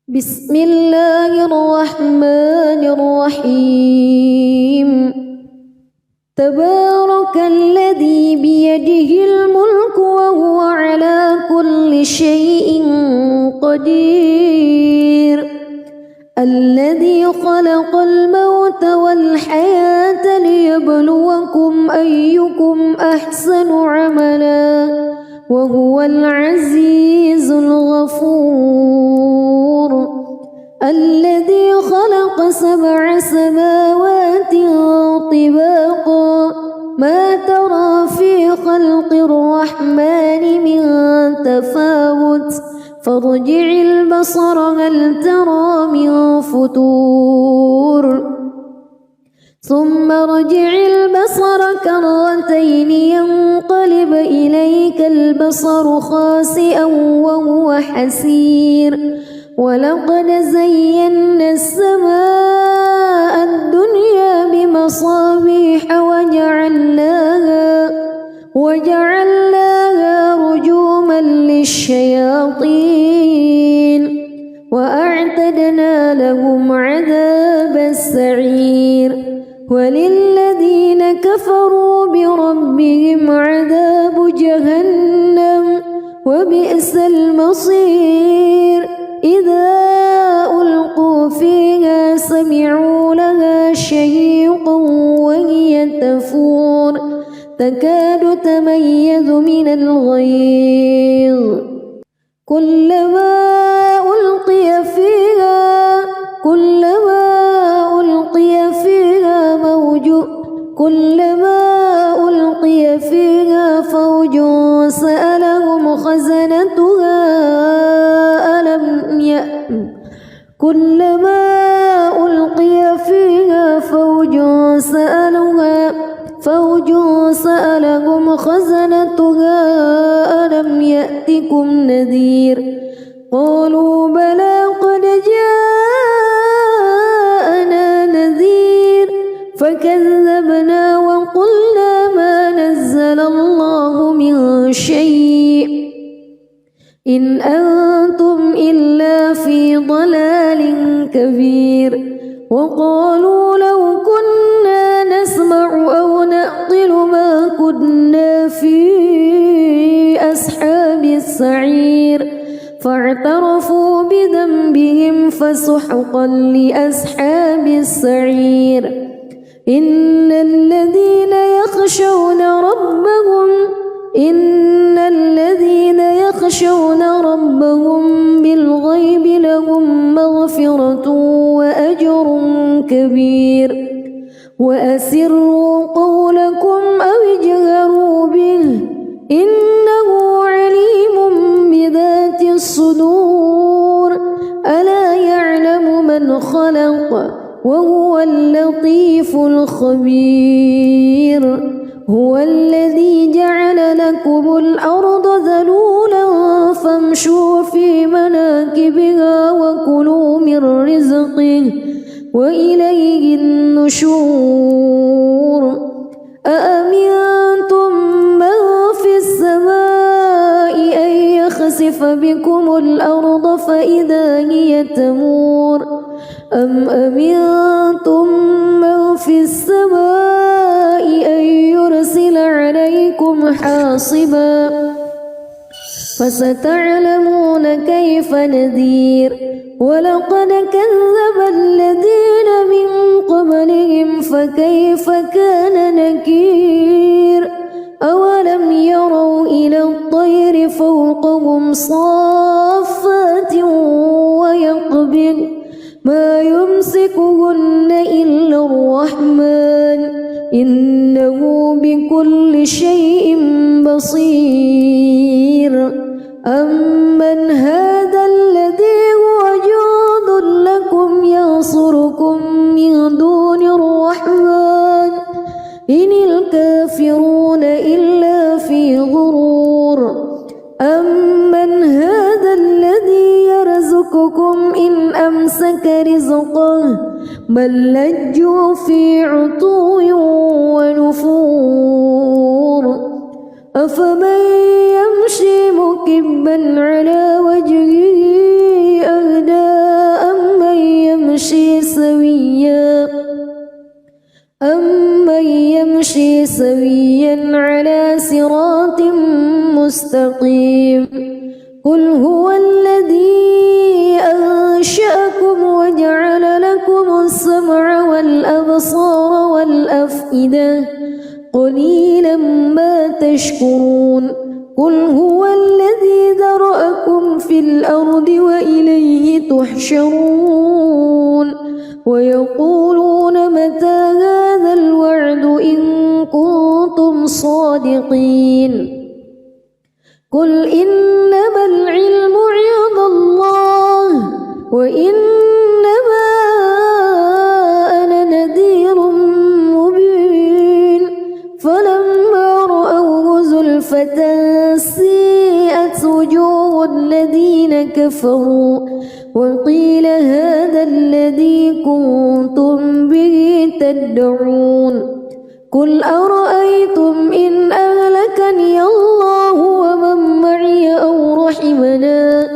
بسم الله الرحمن الرحيم تبارك الذي بيده الملك وهو على كل شيء قدير الذي خلق الموت والحياة ليبلوكم أيكم أحسن عملا وهو العزيز الغفور الذي خلق 7 سماوات طباقا ما ترى في خلق الرحمن من تفاوت فارجع البصر هل ترى من فتور ثم ارجع البصر كرتين ينقلب إليك البصر خاسئا وهو حسير ولقد زينا السماء الدنيا بمصابيح وجعلناها رجوما للشياطين وأعتدنا لهم عذاب السعير وللذين كفروا بربهم عذاب جهنم وبئس المصير إذا ألقوا فيها سمعوا لها شهيقا وهي تفور تكاد تميز من الغيظ كلما ألقي فيها فوج سألهم خزنتها ألم يأتكم نذير قالوا بلى قد جاءنا نذير فكذبنا وقلنا ما نزل الله من شيء إن أنتم إلا في ضلال كبير وقالوا لو كنا نسمع أو نعقل ما كنا في أصحاب السعير فاعترفوا بذنبهم فسحقا لأصحاب السعير إن الذين يخشون ربهم بالغيب لهم مغفرة وأجر كبير وأسروا قولكم أو اجهروا به إنه عليم بذات الصدور ألا يعلم من خلق وهو اللطيف الخبير هو الذي جعل لكم الأرض ذلولا فامشوا في مناكبها وكلوا من رزقه وإليه النشور أأمنتم من في السماء أن يخسف بكم الأرض فإذا هي تمور أم أمنتم من في السماء أن يرسل عليكم حاصبا فستعلمون كيف نذير ولقد كذب الذين من قبلهم فكيف كان نكير أولم يروا إلى الطير فوقهم صافات ويقبض ما يمسكهن إلا الرحمن إنه بكل شيء بصير أمن هذا الذي هو جند لكم ينصركم من دون الرحمن إن الكافرون إلا في غرور أمن هذا الذي يرزقكم إن أمسك رزقه بل لجوا في عتو ونفور أفمن يمشي مكبا على وجهه أهدى سويا على صراط مستقيم قل هو الذي أنشأكم وجعل لكم السمع والأبصار والأفئدة قليلا ما تشكرون قل هو الذي ذرأكم في الأرض وإليه تحشرون ويقولون متى هذا الوعد إن كنتم صادقين قل إنما العلم عند الله وإنما أنا نذير مبين فلما رأوه زلفة سيئت وجوه الذين كفروا وقيل هذا الذي كنتم به تدعون قل أرأيتم إن أهلكني الله ومن معي أو رحمنا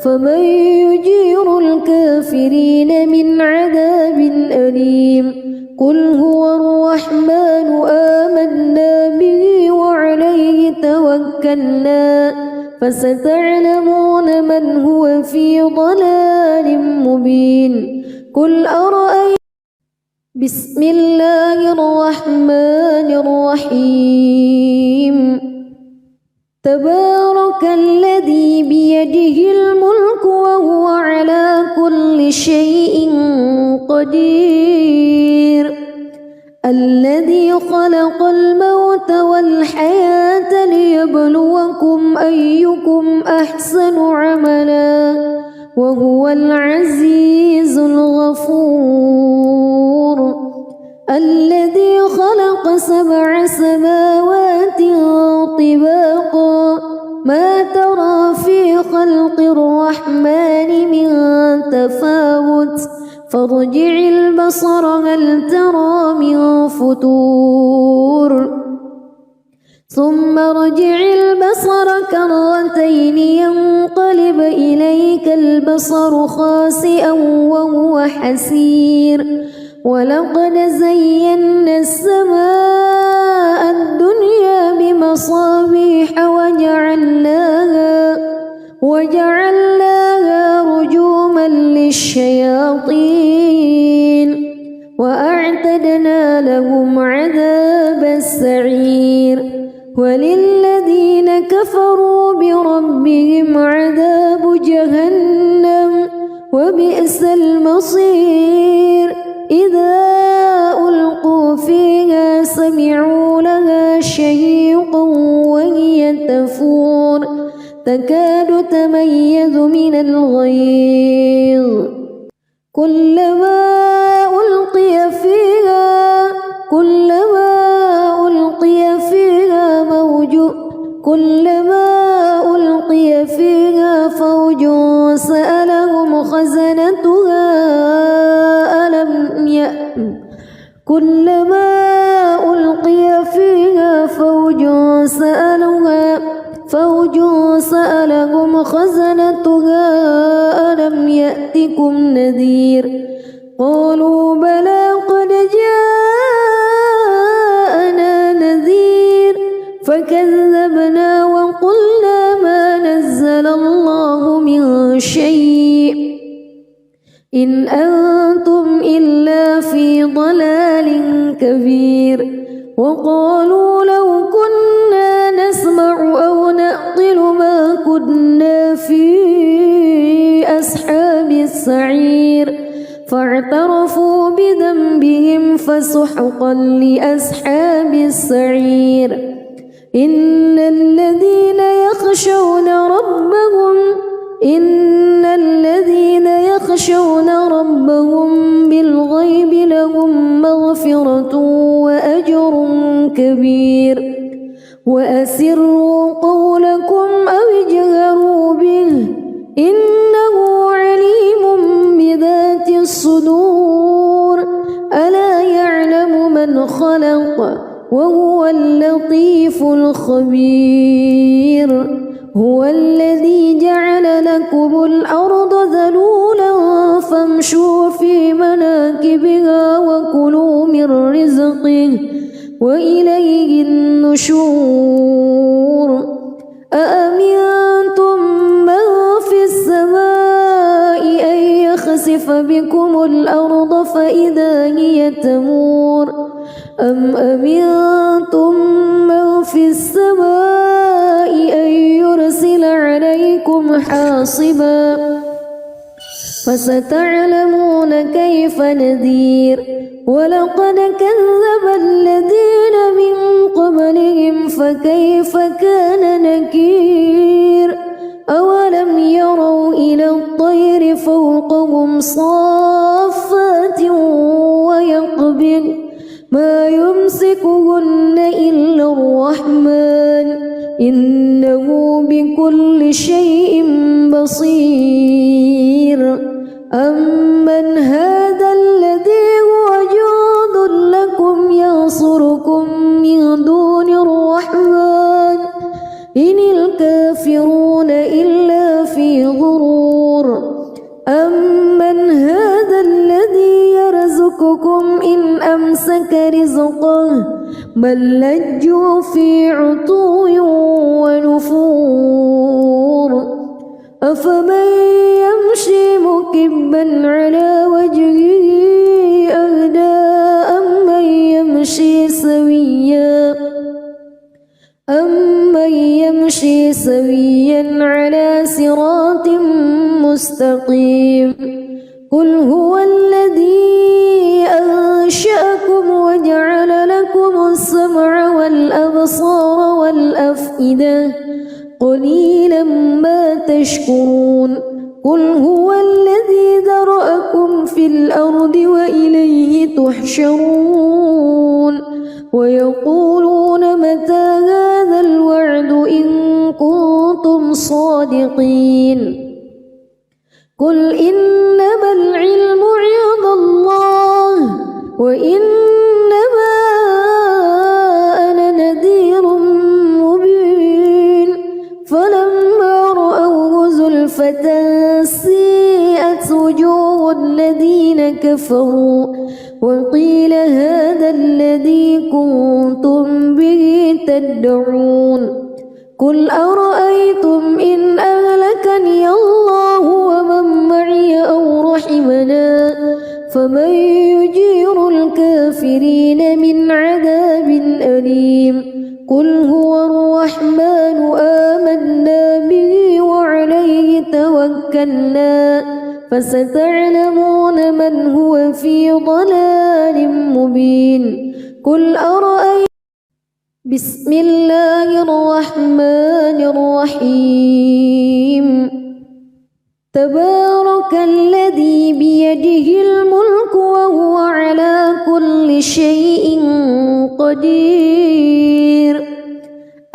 فمن يجير الكافرين من عذاب أليم قل هو الرحمن آمنا به وعليه توكلنا فستعلمون من هو في ضلال مبين قل أرأيتم بسم الله الرحمن الرحيم تبارك الذي بيده الملك وهو على كل شيء قدير الذي خلق الموت والحياة ليبلوكم أيكم أحسن عملا وهو العزيز الغفور الذي خلق 7 سماوات طباقا ما ترى في خلق الرحمن من تفاوت فارجع البصر هل ترى من فتور ثم ارجع البصر كرتين ينقلب إليك البصر خاسئا وهو حسير ولقد زينا السماء الدنيا بمصابيح وجعلناها رجوما للشياطين وأعتدنا لهم عذاب السعير وللذين كفروا بربهم عذاب جهنم وبئس المصير إذا ألقوا فيها سمعوا لها شهيقا وهي تفور تكاد تميز من الغيظ كلما ألقي فيها فوج سألهم خزنتها كلما ألقي فيها فوج سألهم خزنتها ألم يأتكم نذير قالوا بلى قد جاءنا نذير فكذبنا وقلنا ما نزل الله من شيء إن أنتم إلا في ضلال كبير وقالوا لو كنا نسمع أو نعقل ما كنا في أصحاب السعير فاعترفوا بذنبهم فسحقا لأصحاب السعير إن الذين يخشون ربهم بالغيب لهم مغفرة وأجر كبير وأسروا قولكم أو اجهروا به إنه عليم بذات الصدور ألا يعلم من خلق وهو اللطيف الخبير هو الذي جعل لكم الأرض ذلولا فامشوا في مناكبها وكلوا من رزقه وإليه النشور أأمنتم من في السماء أن يخسف بكم الأرض فإذا هي تمور أم أمنتم من في السماء أن يرسل عليكم حاصبا فستعلمون كيف نذير ولقد كذب الذين من قبلهم فكيف كان نكير أولم يروا إلى الطير فوقهم صافات ويقبض ما يمسكهن إلا الرحمن إنه بكل شيء بصير أمن هذا الذي هو جند لكم ينصركم من دون الرحمن إن الكافرون إلا في غرور أمن هذا الذي يرزقكم إن أمسك رزقه بل لجوا في عتو ونفور أفمن يمشي مكبا على وجهه أهدى أمن يمشي سويا على صراط مستقيم قل هو الذي أنشأكم وجعل لكم السمع والأبصار والأفئدة قليلا ما تشكرون قل هو الذي ذرأكم في الأرض وإليه تحشرون ويقولون متى هذا الوعد إن كنتم صادقين قل إنما العلم عند الله وإنما أنا نذير مبين فلما رأوه زلفة سيئت وجوه الذين كفروا وقيل هذا الذي كنتم به تدعون قل أرأيتم إن أهلكني الله ومن معي أو رحمنا فمن يجير الكافرين من عذاب أليم قل هو الرحمن آمنا به وعليه توكلنا فستعلمون من هو في ضلال مبين قل أرأيتم بسم الله الرحمن الرحيم تبارك الذي بيده الملك وهو على كل شيء قدير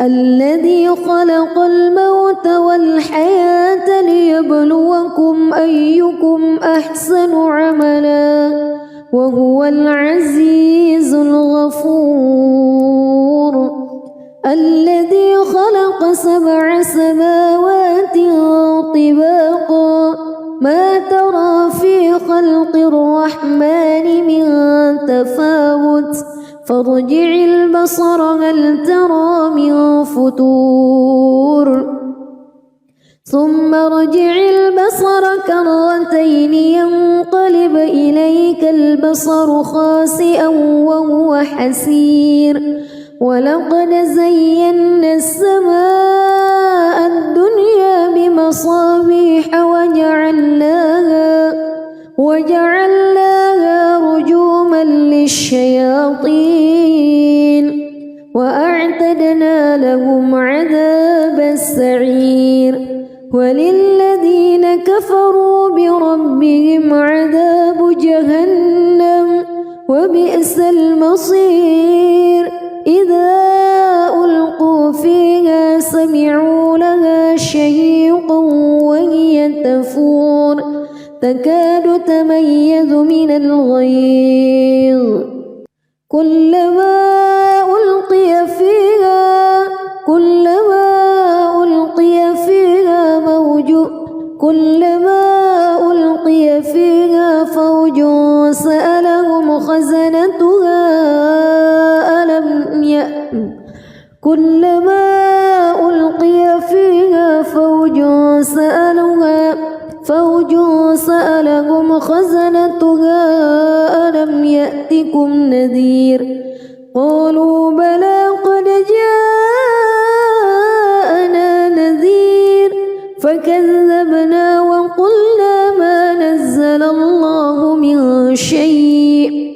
الذي خلق الموت والحياة ليبلوكم أيكم أحسن عملا وهو العزيز الغفور الذي خلق 7 سماوات طباقا ما ترى في خلق الرحمن من تفاوت فارجع البصر هل ترى من فتور ثم ارجع البصر كرتين ينقلب إليك البصر خاسئا وهو حسير ولقد زينا السماء الدنيا بمصابيح وجعلناها رجوما للشياطين وأعتدنا لهم عذاب السعير وللذين كفروا بربهم عذاب جهنم وبئس المصير إذا ألقوا فيها سمعوا لها شهيقا وهي تفور تكاد تميز من الغيظ كلما ألقي فيها فوج سألهم خزنتها فوج سألهم خزنتها ألم يأتكم نذير قالوا بلى قد جاءنا نذير فكذبنا وقلنا ما نزل الله من شيء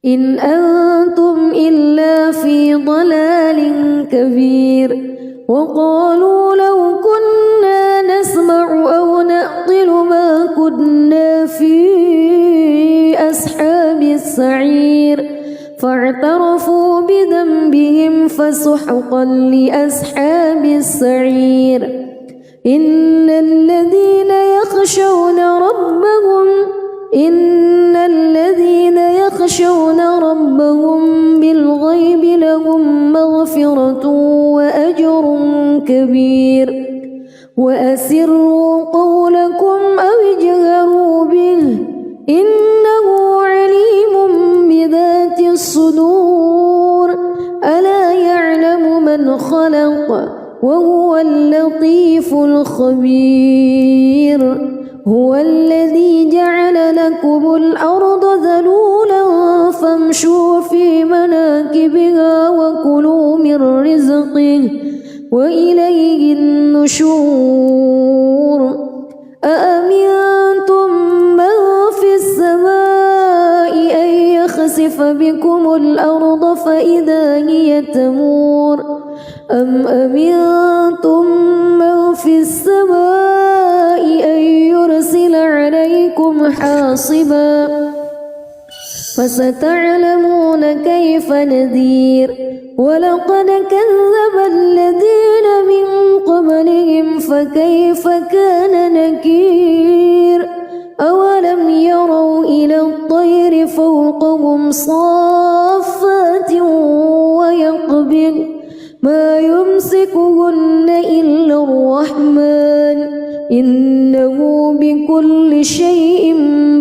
إن أنتم إلا في ضلال كبير وقالوا لو كنا نسمع أو نعقل ما كنا في أصحاب السعير فاعترفوا بذنبهم فسحقا لأصحاب السعير إن الذين يخشون ربهم بالغيب لهم مغفرة وأجر كبير وأسروا قولكم أو اجهروا به إنه عليم بذات الصدور ألا يعلم من خلق وهو اللطيف الخبير هو الذي جعل لكم الأرض ذلولا فامشوا في مناكبها وكلوا من رزقه وإليه النشور أأمنتم من في السماء أن يخسف بكم الأرض فإذا هي تمور أم أمنتم من في السماء أن يرسل عليكم حاصبا فستعلمون كيف نذير ولقد كذب الذين من قبلهم فكيف كان نكير أولم يروا إلى الطير فوقهم صافات ويقبض ما يمسكهن إلا الرحمن إنه بكل شيء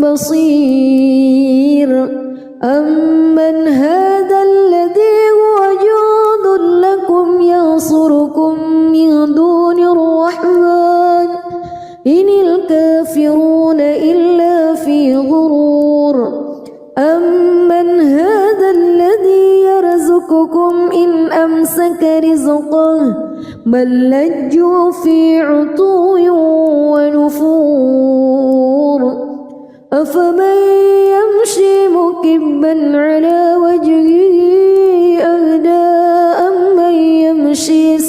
بصير أمن هذا الذي هو جند لكم ينصركم من دون الرحمن إن الكافرون إلا في غرور أمن هذا الذي يرزقكم إن أمسك رزقه بل لجوا في عتو ونفور أفمن يمشي مكبا على وجهه أهدى أمن يمشي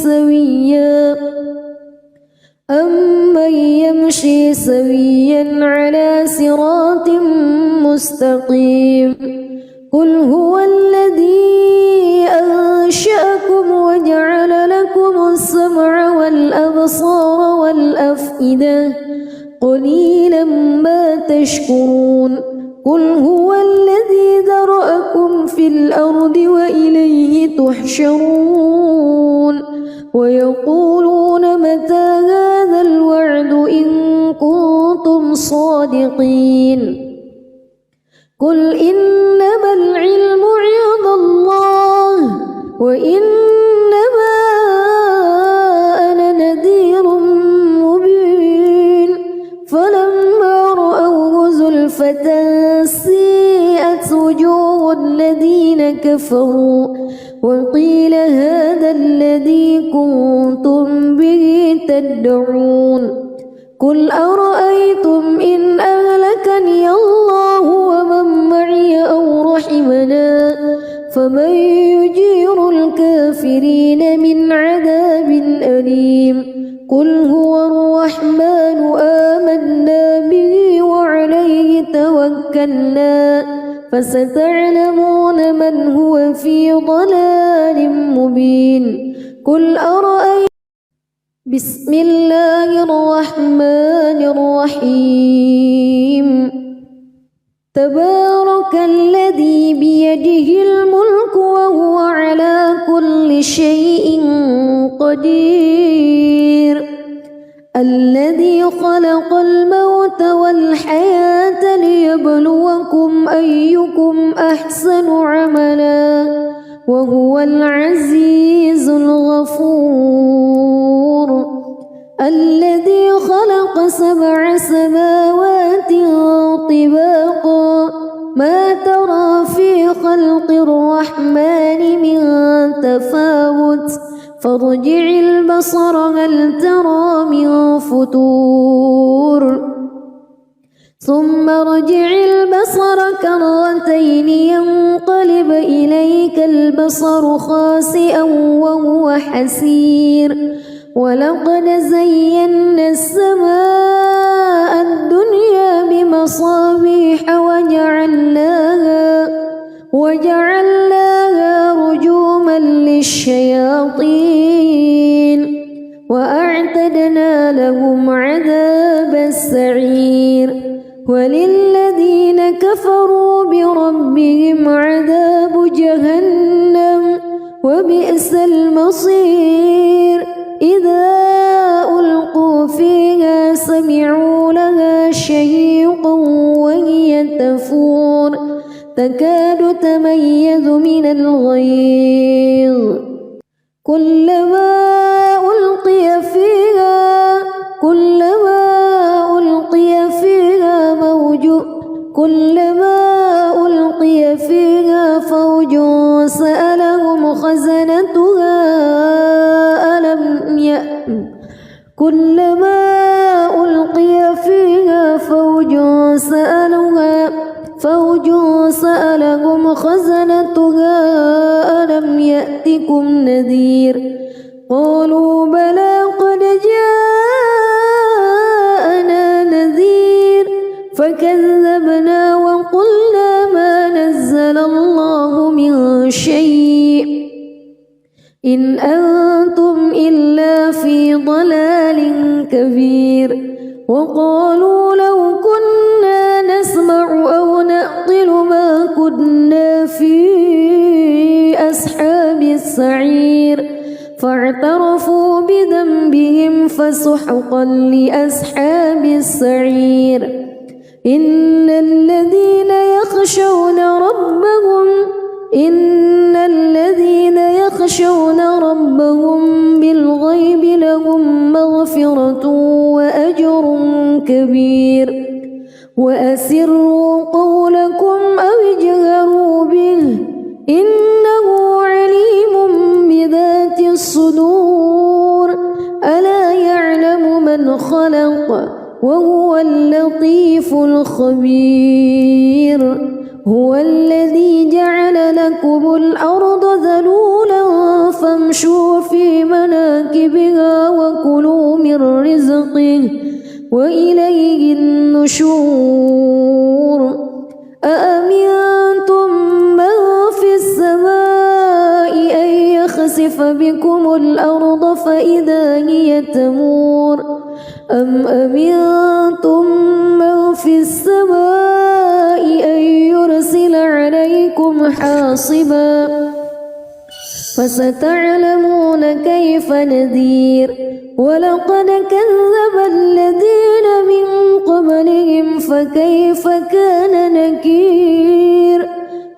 سويا على صراط مستقيم قل هو الذي أنشأكم وجعل لكم السمع والأبصار والأفئدة قليلا ما تشكرون قل هو الذي ذرأكم في الأرض وإليه تحشرون ويقولون متى هذا الوعد إن كنتم صادقين قل إنما العلم عند الله وإنما أنا نذير مبين فلما رأوه زلفة سيئت وجوه الذين كفروا وقيل هذا الذي كنتم به تدعون قل أرأيتم إن أهلكني الله ومن معي أو رحمنا فمن يجير الكافرين من عذاب أليم قل هو الرحمن آمنا به وعليه توكلنا فستعلمون من هو في ضلال مبين قل أرأيتم بسم الله الرحمن الرحيم تبارك الذي بيده الملك وهو على كل شيء قدير الذي خلق الموت والحياة ليبلوكم أيكم أحسن عملا وهو العزيز الغفور الذي خلق 7 سماوات طباقا ما ترى في خلق الرحمن من تفاوت فارجع البصر هل ترى من فتور ثم ارجع البصر كرتين ينقلب إليك البصر خاسئا وهو حسير ولقد زينا السماء الدنيا بمصابيح وجعلناها رجوما للشياطين وأعتدنا لهم عذاب السعير وللذين كفروا بربهم عذاب جهنم وبئس المصير إذا ألقوا فيها سمعوا لها شهيقا وهي تفور تكاد تميز من الغيظ كلما ألقي فيها فوج سألهم خزنتها ألم يأتكم نذير قالوا بلى قد جاءنا نذير فكذبنا وقلنا ما نزل الله من شيء إن أنتم إلا في ضلال كبير وقالوا لو كنا نسمع أو نعقل ما كنا في أصحاب السعير فاعترفوا بذنبهم فسحقا لأصحاب السعير إن الذين يخشون ربهم بالغيب لهم مغفرة وأجر كبير وأسروا قولكم أو اجهروا به إنه عليم بذات الصدور ألا يعلم من خلق وهو اللطيف الخبير هو الذي جعل لكم الأرض ذلولا فامشوا في مناكبها وكلوا من رزقه وإليه النشور أأمنتم من في السماء أن يخسف بكم الأرض فإذا هي تمور أم أمنتم من في السماء أن يرسل عليكم حاصبا فستعلمون كيف نذير ولقد كذب الذين من قبلهم فكيف كان نكير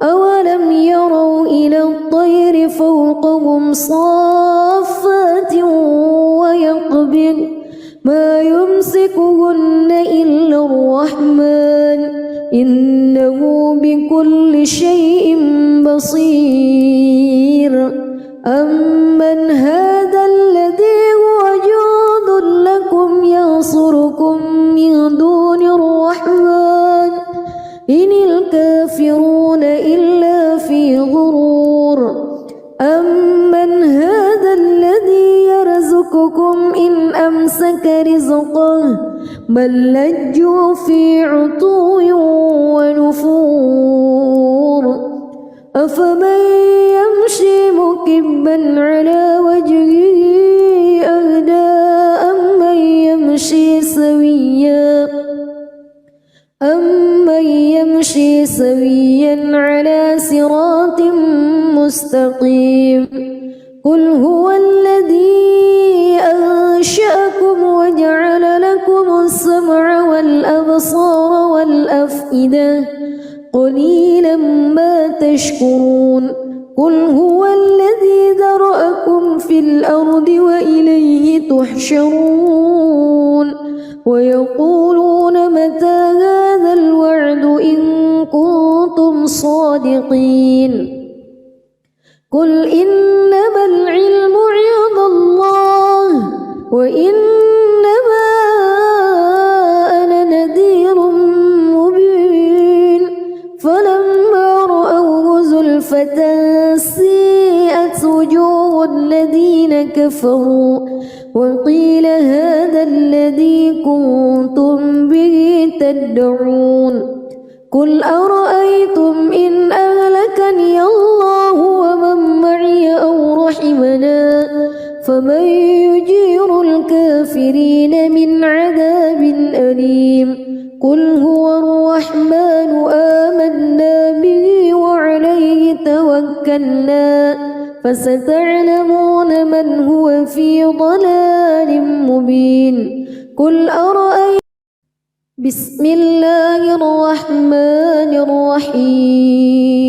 أولم يروا إلى الطير فوقهم صافات ويقبض ما يمسكهن إلا الرحمن إنه بكل شيء بصير أمن هذا الذي هو جند لكم ينصركم من دون الرحمن إن الكافرون إلا في غرور أمن هذا الذي يرزقكم إن أمسك رزقه بل لجوا في عتو ونفور أفمن يمشي مكبا على وجهه أهدى أمن يمشي سويا على صراط مستقيم قل هو الذي أنشأكم وجعل لكم السمع والأبصار والأفئدة قليلا ما تشكرون قل هو الذي ذرأكم في الأرض وإليه تحشرون ويقولون متى هذا الوعد إن كنتم صادقين قل إنما العلم عند الله وإنما أنا نذير مبين فلما رأوه زلفة سيئت وجوه الذين كفروا وقيل هذا الذي كنتم به تدعون قل أرأيتم إن أهلكني الله ومن معي أو رحمنا فمن يجير الكافرين من عذاب أليم قل هو الرحمن آمنا به وعليه توكلنا فستعلمون من هو في ضلال مبين قل أرأيتم بسم الله الرحمن الرحيم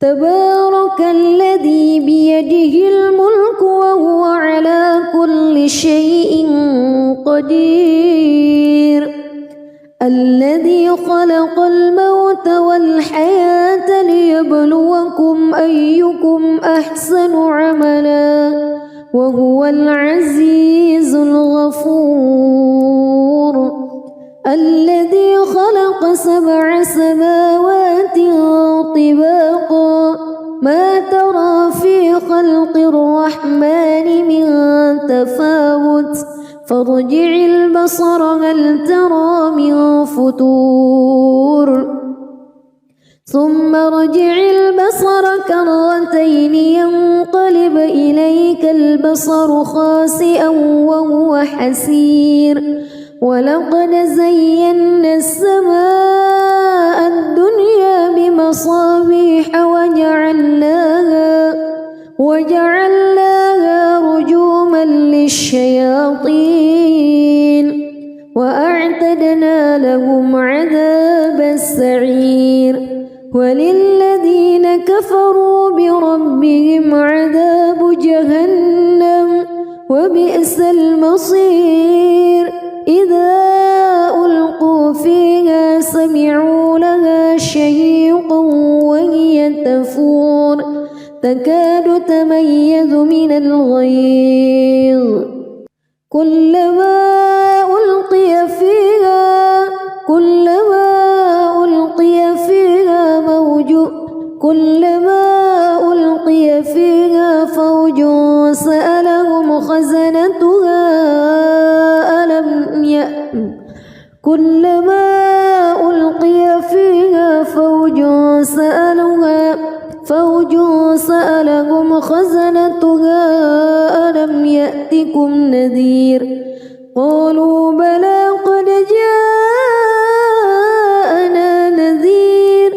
تبارك الذي بيده الملك وهو على كل شيء قدير الذي خلق الموت والحياة ليبلوكم أيكم أحسن عملا وهو العزيز الغفور الذي خلق 7 سماوات طباقا ما ترى في خلق الرحمن من تفاوت فارجع البصر هل ترى من فتور ثم ارجع البصر كرتين ينقلب إليك البصر خاسئا وهو حسير ولقد زينا السماء الدنيا بمصابيح وجعلناها رجوما للشياطين وأعتدنا لهم عذاب السعير وللذين كفروا بربهم عذاب جهنم وبئس المصير إذا ألقوا فيها سمعوا لها شهيقا وهي تفور تكاد تميز من الغيظ كلما ألقي فيها فوج سألهم خزنتها كلما ألقي فيها فوج سألهم خزنتها ألم يأتكم نذير قالوا بلى قد جاءنا نذير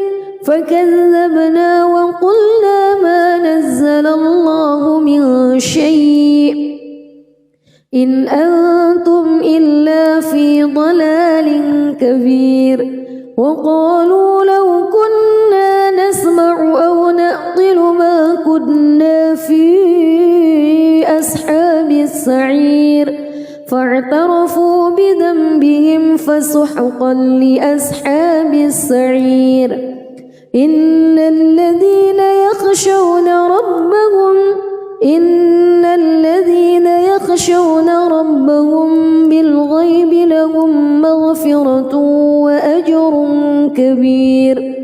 فكذبنا وقلنا ما نزل الله من شيء إن أنتم إلا في ضلال كبير وقالوا لو كنا نسمع أو نعقل ما كنا في أصحاب السعير فاعترفوا بذنبهم فسحقا لأصحاب السعير إن الذين يخشون ربهم بالغيب لهم مغفرة وأجر كبير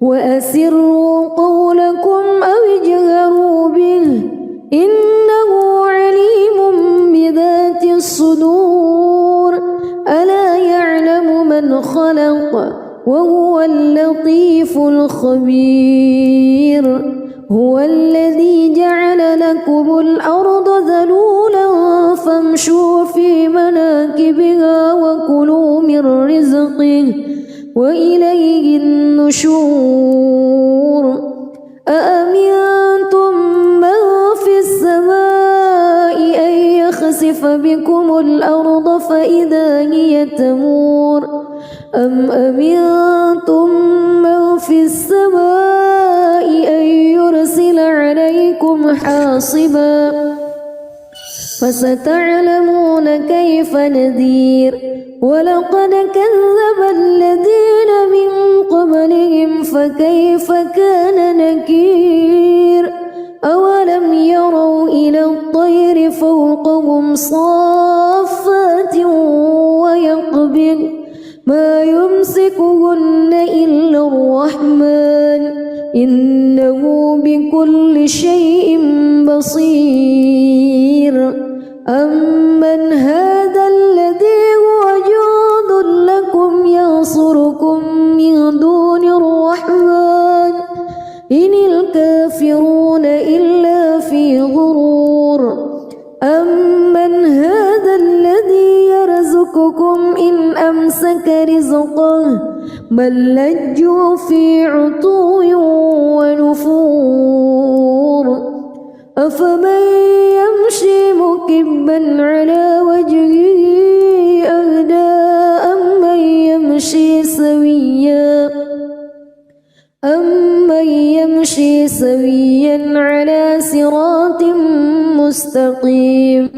وأسروا قولكم أو اجهروا به إنه عليم بذات الصدور ألا يعلم من خلق وهو اللطيف الخبير هو الذي جعل لكم الأرض ذلولا فامشوا في مناكبها وكلوا من رزقه وإليه النشور أأمنتم من في السماء أن يخسف بكم الأرض فإذا هي تمور أم أمنتم من في السماء أن يرسل عليكم حاصبا فستعلمون كيف نذير ولقد كذب الذين من قبلهم فكيف كان نكير أولم يروا إلى الطير فوقهم صافات ويقبض ما يمسكهن إلا الرحمن إنه بكل شيء بصير أمن هذا الذي هو جند لكم ينصركم من دون الرحمن إن الكافرون إلا في غرور أمن هذا الذي يرزقكم إن أمسك رزقه بل لجوا في عتو ونفور أفمن يمشي مكبا على وجهه أهدى أمن يمشي سويا على صراط مستقيم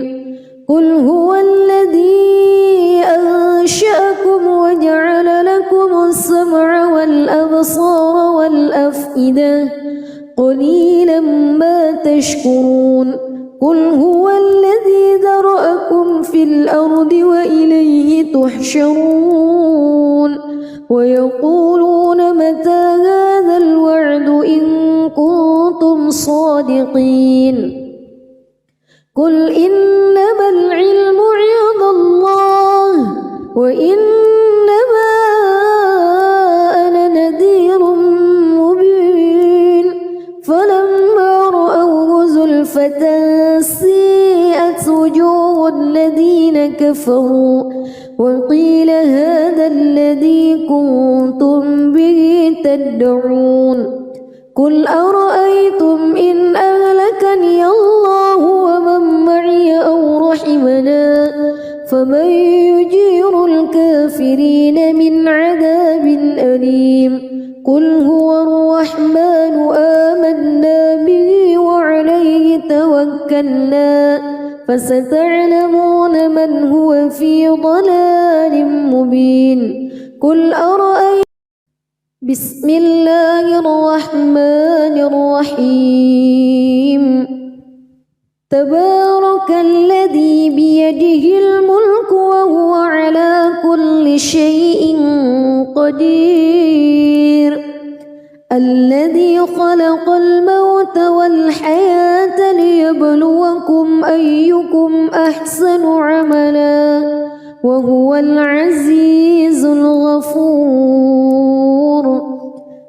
قل هو الذي أنشأكم وجعل لكم السمع والأبصار والأفئدة قليلا ما تشكرون قل هو الذي ذرأكم في الأرض وإليه تحشرون ويقولون متى هذا الوعد إن كنتم صادقين قل إنما العلم عند الله وإنما أنا نذير مبين فلما رأوه زلفة سيئت وجوه الذين كفروا وقيل هذا الذي كنتم به تدعون قل أرأيتم إن أهلكني الله ومن معي أو رحمنا فمن يجير الكافرين من عذاب أليم قل هو الرحمن آمنا به وعليه توكلنا فستعلمون من هو في ضلال مبين قل أرأيتم بسم الله الرحمن الرحيم تبارك الذي بيده الملك وهو على كل شيء قدير الذي خلق الموت والحياة ليبلوكم أيكم أحسن عملا وهو العزيز الغفور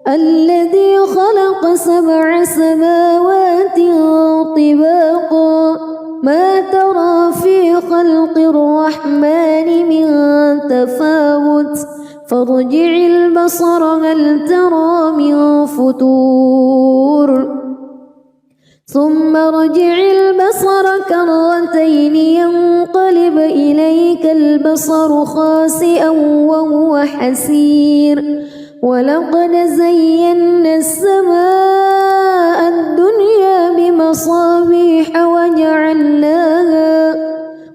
الذي خلق 7 سماوات طباقا ما ترى في خلق الرحمن من تفاوت فارجع البصر هل ترى من فتور ثم ارجع البصر كرتين ينقلب إليك البصر خاسئا وهو حسير ولقد زينا السماء الدنيا بمصابيح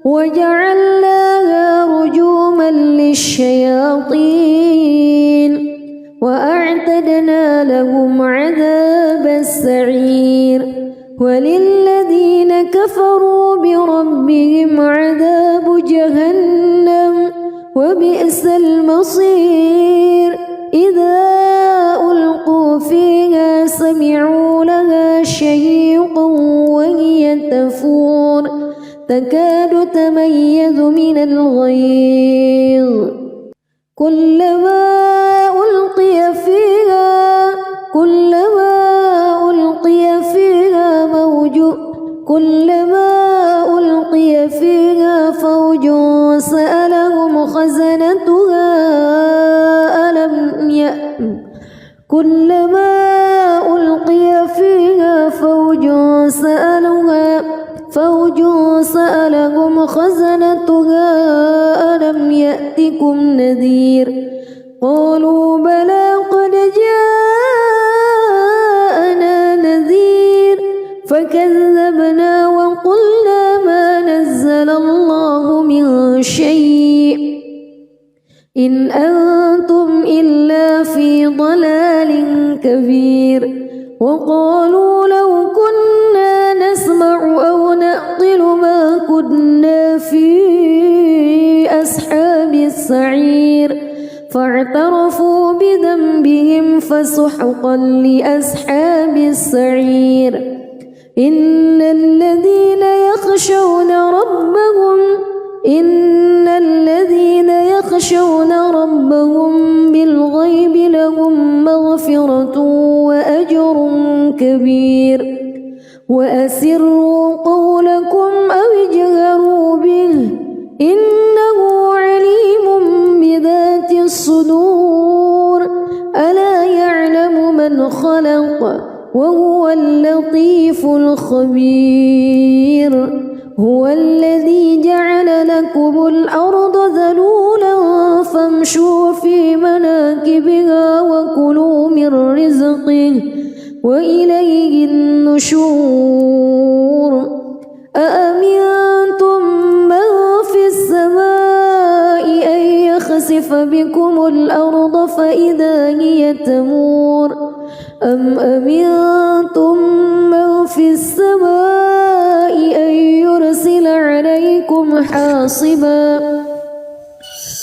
وجعلناها رجوما للشياطين وأعتدنا لهم عذاب السعير وللذين كفروا بربهم عذاب جهنم وبئس المصير إذا ألقوا فيها سمعوا لها شهيقا وهي تفور تكاد تميز من الغيظ كلما ألقي فيها فوج سألهم خزنتها ألم يأتكم كلما ألقي فيها فوج سألهم خزنتها ألم يأتكم نذير قالوا بلى قد جاءنا نذير فكذبوا إن أنتم إلا في ضلال كبير وقالوا لو كنا نسمع أو نعقل ما كنا في أصحاب السعير فاعترفوا بذنبهم فسحقا لأصحاب السعير إن الذين يخشون ربهم بالغيب لهم مغفرة وأجر كبير وأسروا قولكم أو اجهروا به إنه عليم بذات الصدور ألا يعلم من خلق وهو اللطيف الخبير هو الذي جعل لكم الأرض ذلولا فامشوا في مناكبها وكلوا من رزقه وإليه النشور أأمنتم من في السماء أن يخسف بكم الأرض فإذا هي تمور أم أمنتم من في السماء أن يرسل عليكم حاصبا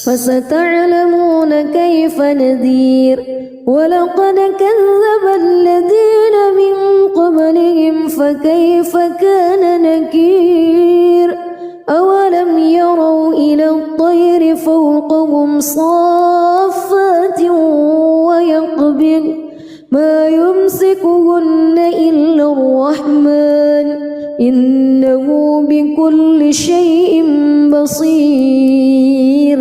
فستعلمون كيف نذير ولقد كذب الذين من قبلهم فكيف كان نكير أولم يروا إلى الطير فوقهم صافات ويقبض ما يمسكهن إلا الرحمن إنه بكل شيء بصير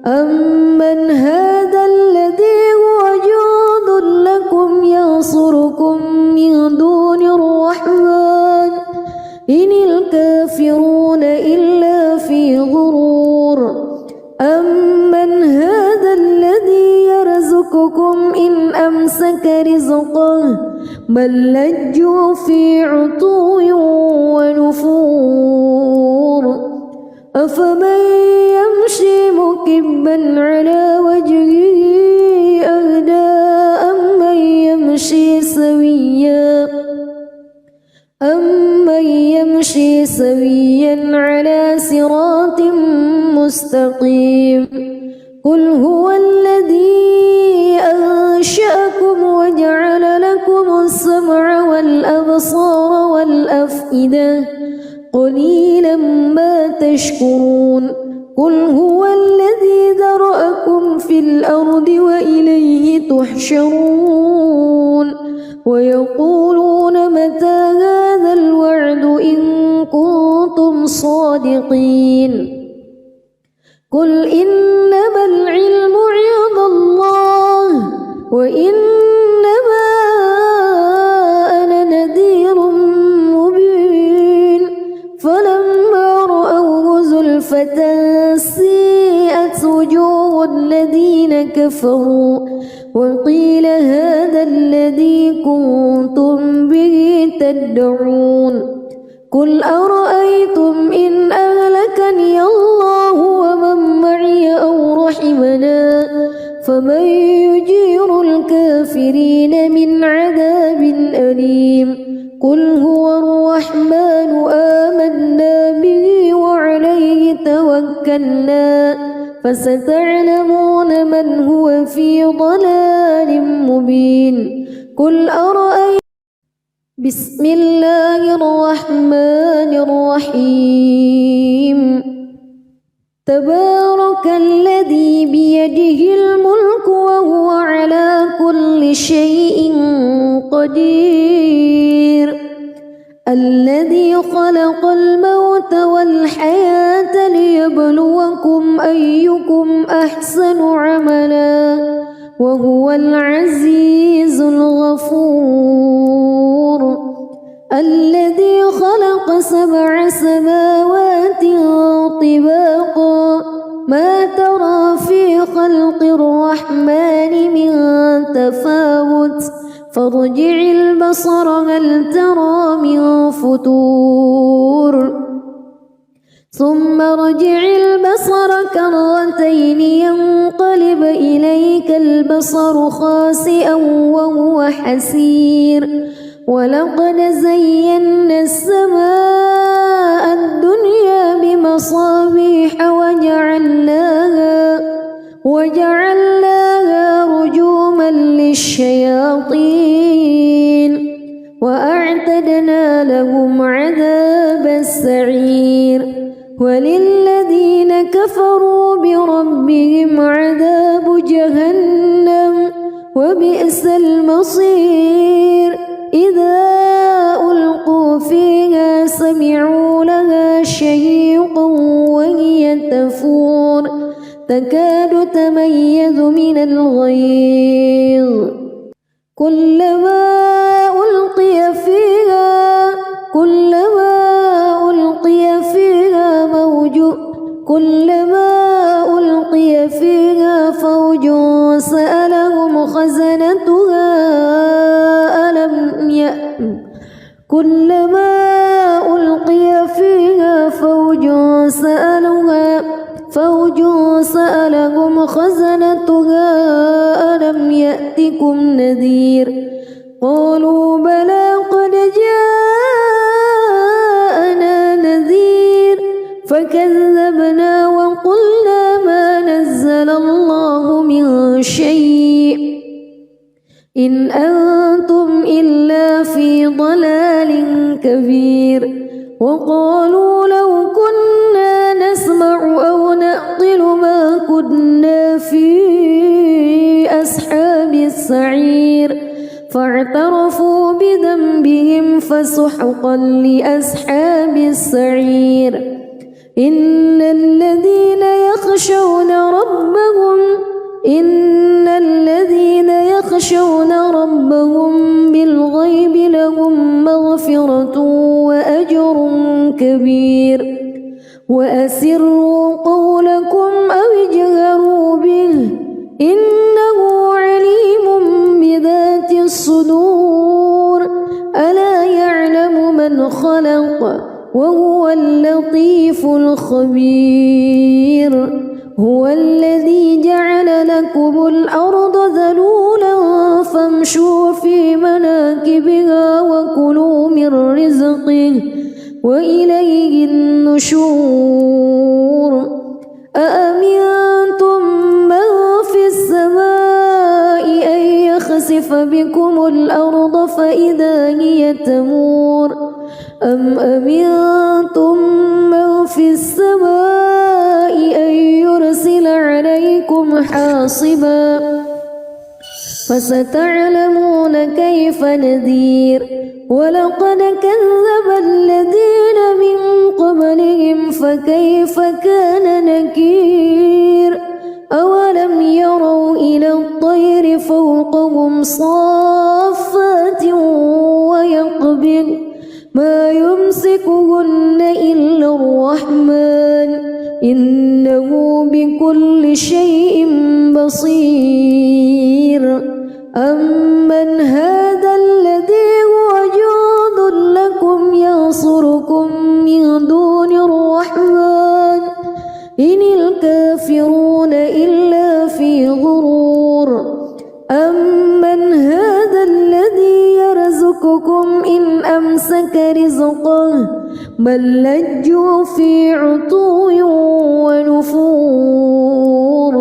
أمن هذا الذي هو جند لكم ينصركم من دون الرحمن إن الكافرون إلا في غرور أمن هذا الذي يرزقكم إن أمسك رزقه بل لجوا في عتو ونفور أفمن يمشي مكبا على وجهه أهدى أمن يمشي سويا على صراط مستقيم قل هو الذي أنشأكم وجعل لكم السمع والأبصار والأفئدة قليلا ما تشكرون قل هو الذي ذرأكم في الأرض وإليه تحشرون ويقولون متى هذا الوعد إن كنتم صادقين قل إنما العلم عند الله وإنما أنا نذير مبين فلما رأوه زلفة سيئت وجوه الذين كفروا وقيل هذا الذي كنتم به تدعون قل أرأيتم إن أهلكني الله ومن معي أو رحمنا فمن يجير الكافرين من عذاب أليم قل هو الرحمن آمنا به وعليه توكلنا فستعلمون من هو في ضلال مبين قل أرأيتم بسم الله الرحمن الرحيم تبارك الذي بيده الملك وهو على كل شيء قدير الذي خلق الموت والحياة ليبلوكم أيكم أحسن عملا وهو العزيز الغفور الذي خلق 7 سماوات طباقا ما ترى في خلق الرحمن من تفاوت فارجع البصر هل ترى من فتور ثم ارجع البصر كرتين ينقلب إليك البصر خاسئا وهو حسير ولقد زينا السماء الدنيا بمصابيح وجعلناها رجوما للشياطين وأعتدنا لهم عذاب السعير وللذين كفروا بربهم عذاب جهنم وبئس المصير إذا ألقوا فيها سمعوا لها شهيقا وهي تفور تكاد تميز من الغيظ كلما ألقي فيها فوج سألهم خزنتها ألم يأتكم نذير قالوا بلى قد جاءنا نذير فكذبنا وقلنا ما نزل الله من شيء إن أنتم إلا في ضلال كبير وقالوا لو كنا نسمع أو نعقل ما كنا في أصحاب السعير فاعترفوا بذنبهم فسحقا لأصحاب السعير إن الذين يخشون ربهم بالغيب لهم مغفرة وأجر كبير وأسروا قولكم أو اجهروا به إنه عليم بذات الصدور ألا يعلم من خلق وهو اللطيف الخبير هو الذي جعل لكم الأرض ذلولا فامشوا في مناكبها وكلوا من رزقه وإليه النشور أأمنتم من في السماء أن يخسف بكم الأرض فإذا هي تمور أم أمنتم من في السماء أن يرسل عليكم حاصبا فستعلمون كيف نذير ولقد كذب الذين من قبلهم فكيف كان نكير أولم يروا إلى الطير فوقهم صافات ويقبض ما يمسكهن إلا الرحمن إنه بكل شيء بصير أمن هذا الذي هو جند لكم ينصركم من دون الرحمن إن الكافرون إلا في غرور أمن هذا الذي يرزقكم إن أمسك رزقه بل لجوا في عتو ونفور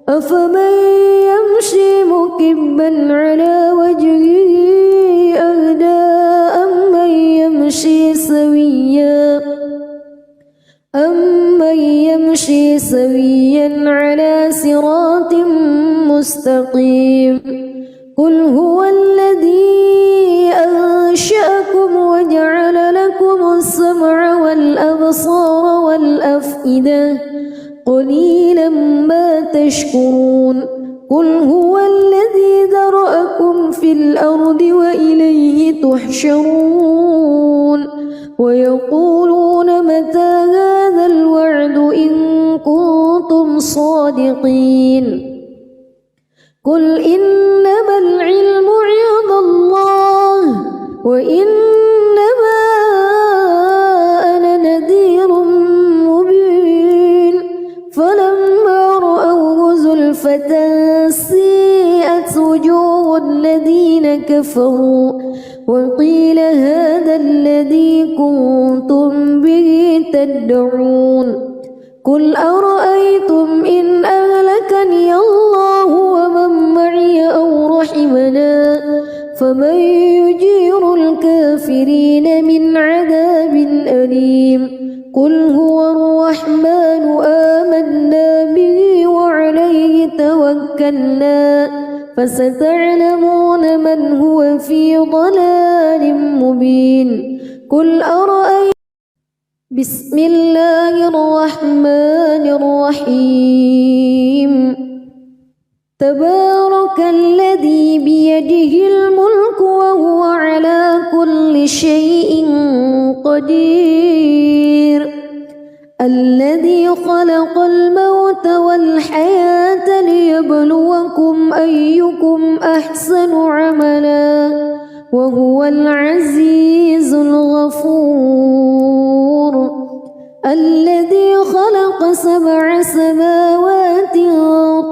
أفمن يمشي مكبا على وجهه أهدى أمن يمشي سويا على صراط مستقيم قل هو الذي أنشأكم وجعل لكم السمع والأبصار والأفئدة قليلا ما تشكرون قل هو الذي ذرأكم في الأرض وإليه تحشرون ويقولون متى هذا الوعد إن كنتم صادقين قل إنما العلم عند الله وإنما أنا نذير فتنسيئت وجوه الذين كفروا وقيل هذا الذي كنتم به تدعون قل أرأيتم إن أهلكني الله ومن معي أو رحمنا فمن يجير الكافرين من عذاب أليم قل هو الرحمن آمنا به وعليه توكلنا فستعلمون من هو في ضلال مبين قل أرأيتم بسم الله الرحمن الرحيم تبارك الذي بيده الملك وهو على كل شيء قدير الذي خلق الموت والحياة ليبلوكم أيكم أحسن عملا وهو العزيز الغفور الذي خلق 7 سماوات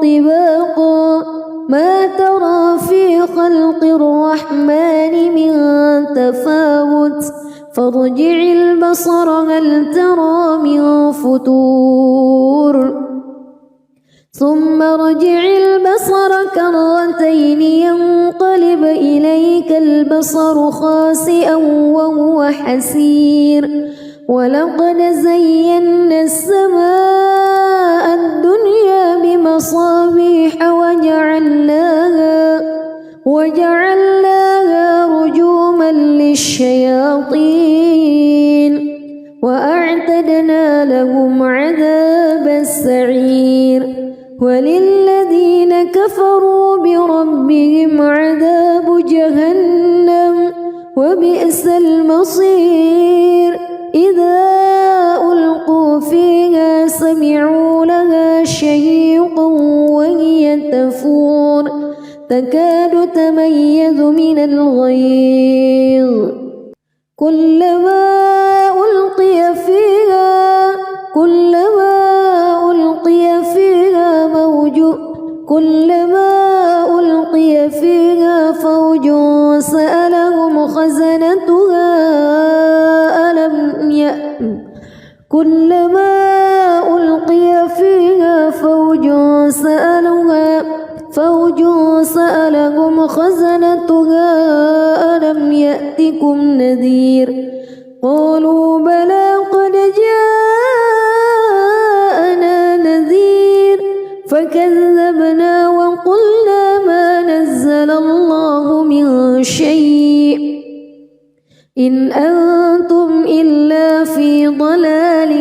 طباقا ما ترى في خلق الرحمن من تفاوت فارجع البصر هل ترى من فتور ثم ارجع البصر كرتين ينقلب إليك البصر خاسئا وهو حسير ولقد زينا السماء الدنيا بمصابيح وجعلناها رجوما للشياطين وأعتدنا لهم عذاب السعير وللذين كفروا بربهم عذاب جهنم وبئس المصير إذا ألقوا فيها سمعوا لها شهيقا وهي تفور تكاد تميز من الغيظ كلما ألقي فيها فوج سألهم خزنتها كلما ألقي فيها فوج سألهم خزنتها ألم يأتكم نذير قالوا بلى قد جاءنا نذير فكذبنا وقلنا ما نزل الله من شيء إن أنتم إلا في ضلال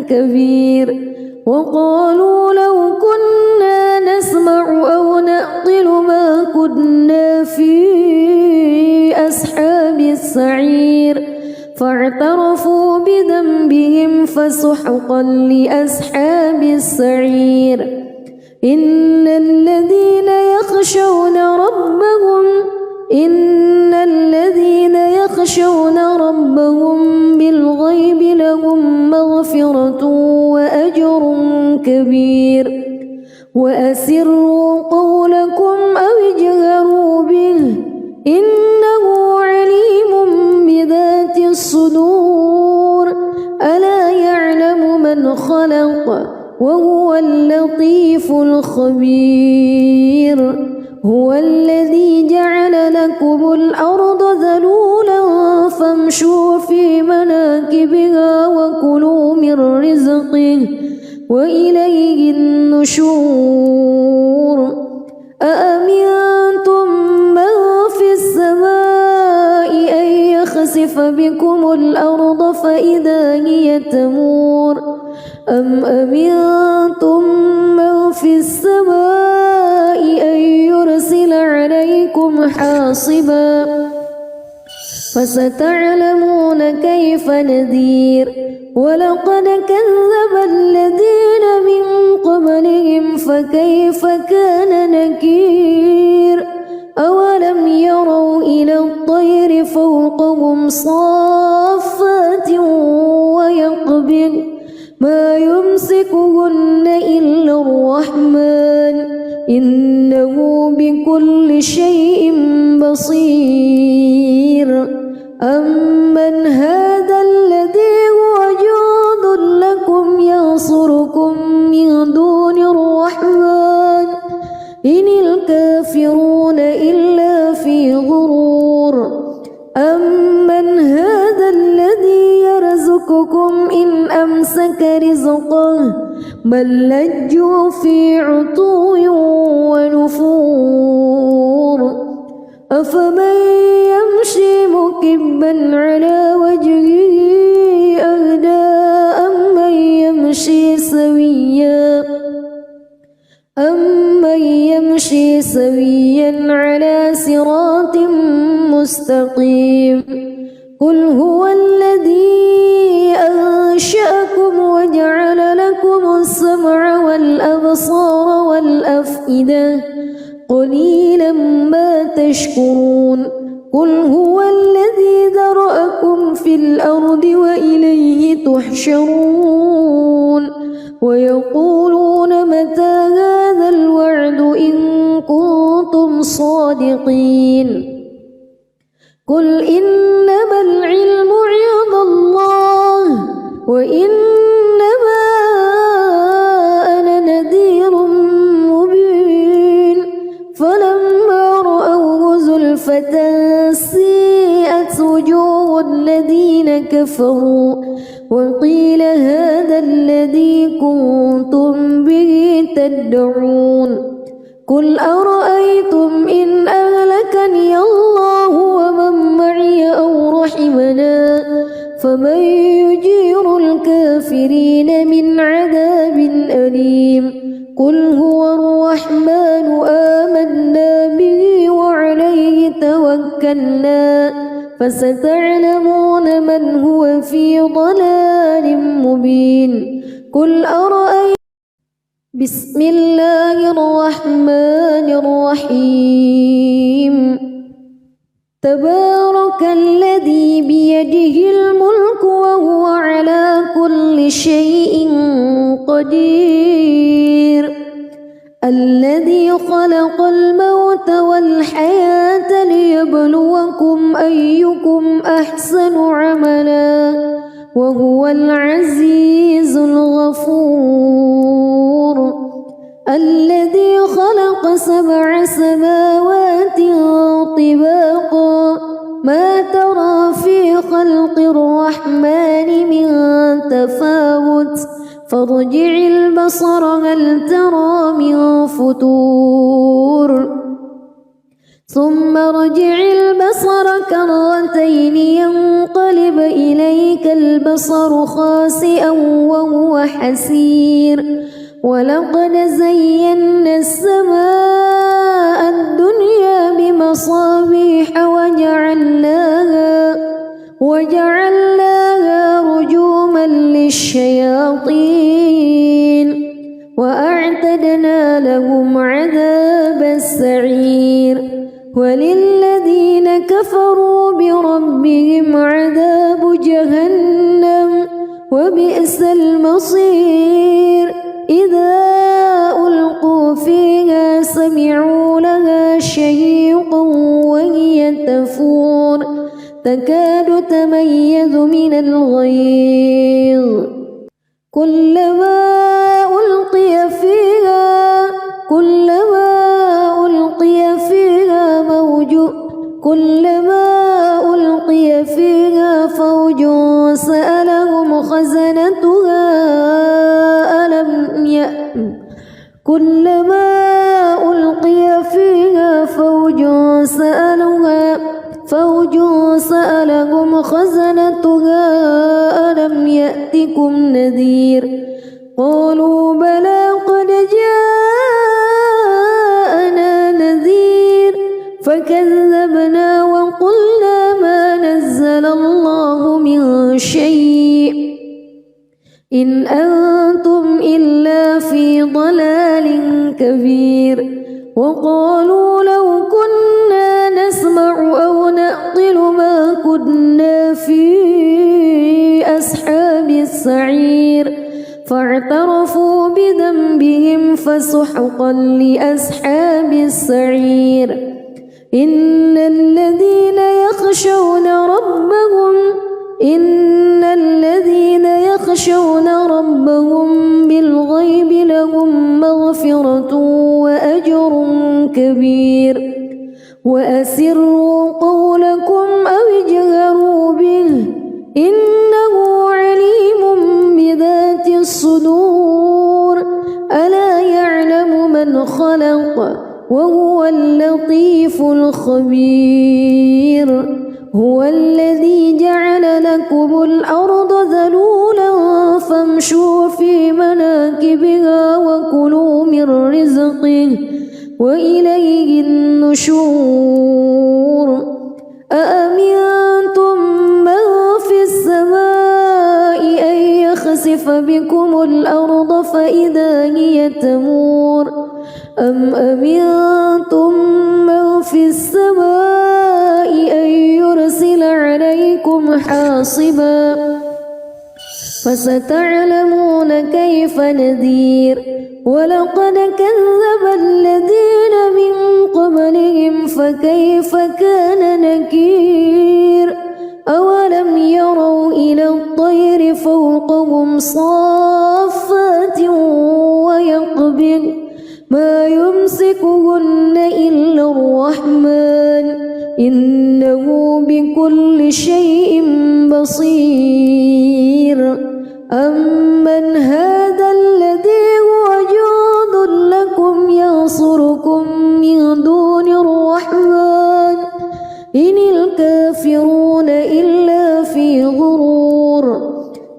كبير وقالوا لو كنا نسمع أو نعقل ما كنا في أصحاب السعير فاعترفوا بذنبهم فسحقا لأصحاب السعير إن الذين يخشون ربهم بالغيب لهم مغفرة وأجر كبير وأسروا قولكم أو اجهروا به إنه عليم بذات الصدور ألا يعلم من خلق وهو اللطيف الخبير هو الذي جعل لكم الأرض ذلولا فامشوا في مناكبها وكلوا من رزقه وإليه النشور أأمنتم من في السماء أن يخسف بكم الأرض فإذا هي تمور أم أمنتم من في السماء أن يرسل عليكم حاصبا فستعلمون كيف نذير ولقد كذب الذين من قبلهم فكيف كان نكير أولم يروا إلى الطير فوقهم صافات ويقبض ما يمسكهن إلا الرحمن إنه بكل شيء بصير أمن هذا الذي هو جند لكم ينصركم من دون الرحمن إن الكافرون إلا في غرور أمن هذا الذي يرزقكم إن أمسك رزقه بل لجوا في عتو ونفور أفمن يمشي مكبا على وجهه أهدى أمن يمشي سويا على صراط مستقيم قل هو الذي أنشأكم وجعل لكم السمع والأبصار والأفئدة قليلا ما تشكرون قل هو الذي ذرأكم في الأرض وإليه تحشرون ويقولون متى هذا الوعد إن كنتم صادقين قل إنما العلم عند الله وإنما أنا نذير مبين فلما رأوه زلفة سيئت وجوه الذين كفروا وقيل هذا الذي كنتم به تدعون قل أرأيتم إن أهلكني الله ومن معي أو رحمنا فمن يجير الكافرين من عذاب أليم قل هو الرحمن آمنا به وعليه توكلنا فستعلمون من هو في ضلال مبين قل أرأيتم بسم الله الرحمن الرحيم تبارك الذي بيده الملك وهو على كل شيء قدير الذي خلق الموت والحياة ليبلوكم أيكم أحسن عملا وهو العزيز الغفور الذي خلق 7 سماوات طباقا ما ترى في خلق الرحمن من تفاوت فارجع البصر هل ترى من فتور ثم ارجع البصر كرتين ينقلب إليك البصر خاسئا وهو حسير ولقد زينا السماء الدنيا بمصابيح وجعلناها رجوما للشياطين وأعتدنا لهم عذاب السعير وللذين كفروا بربهم عذاب جهنم وبئس المصير إذا ألقوا فيها سمعوا لها شهيقا وهي تفور تكاد تميز من الغيظ كلما ألقي فيها فوج سألهم خزنتها ألم يأتكم نذير قالوا بلى قد جاءنا نذير فكذبنا وقلنا ما نزل الله من شيء إن أنتم إلا في ضلال كبير وقالوا لو كنا نسمع أو نعقل ما كنا في أصحاب السعير فاعترفوا بذنبهم فسحقا لأصحاب السعير إن الذين يخشون ربهم بالغيب لهم مغفرة وأجر كبير وأسروا قولكم أو اجهروا به إنه عليم بذات الصدور ألا يعلم من خلق وهو اللطيف الخبير هو الذي جعل لكم الأرض ذلولا فامشوا في مناكبها وكلوا من رزقه وإليه النشور أأمنتم من في السماء أن يخسف بكم الأرض فإذا هي تمور أم أمنتم من في السماء أن يرسل عليكم حاصبا فستعلمون كيف نذير ولقد كذب الذين من قبلهم فكيف كان نكير أولم يروا إلى الطير فوقهم صافات ويقبض ما يمسكهن إلا الرحمن إنه بكل شيء بصير أمن هذا الذي هو جند لكم ينصركم من دون الرحمن إن الكافرون إلا في غرور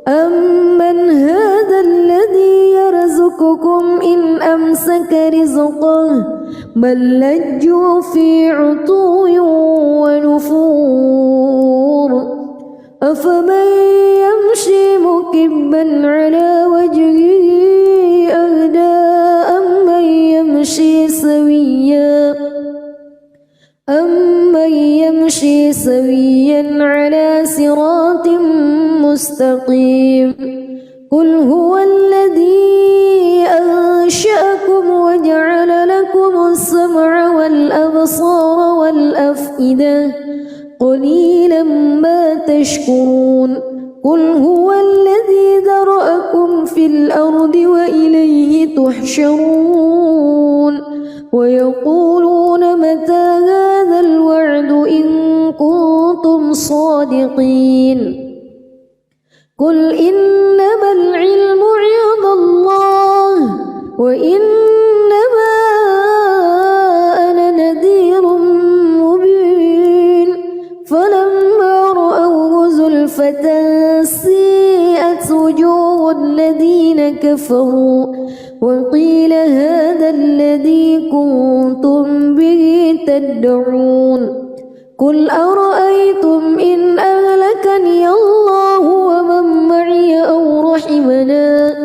أمن هذا الذي يرزقكم إن أمسك رزقه بل لجوا في عتو ونفور أفمن يمشي مكبا على وجهه أهدى أمن يمشي سويا على صراط مستقيم قل هو الذي أنشأكم وجعل لكم السمع والأبصار والأفئدة قليلا ما تشكرون قل هو الذي ذرأكم في الأرض وإليه تحشرون ويقولون متى هذا الوعد إن كنتم صادقين قل إنما العلم عند الله وإنما أنا نذير مبين فلما رأوه زلفة سيئت وجوه الذين كفروا وقيل هذا الذي كنتم به تدعون قل أرأيتم إن أهلكني الله ومن معي أو رحمنا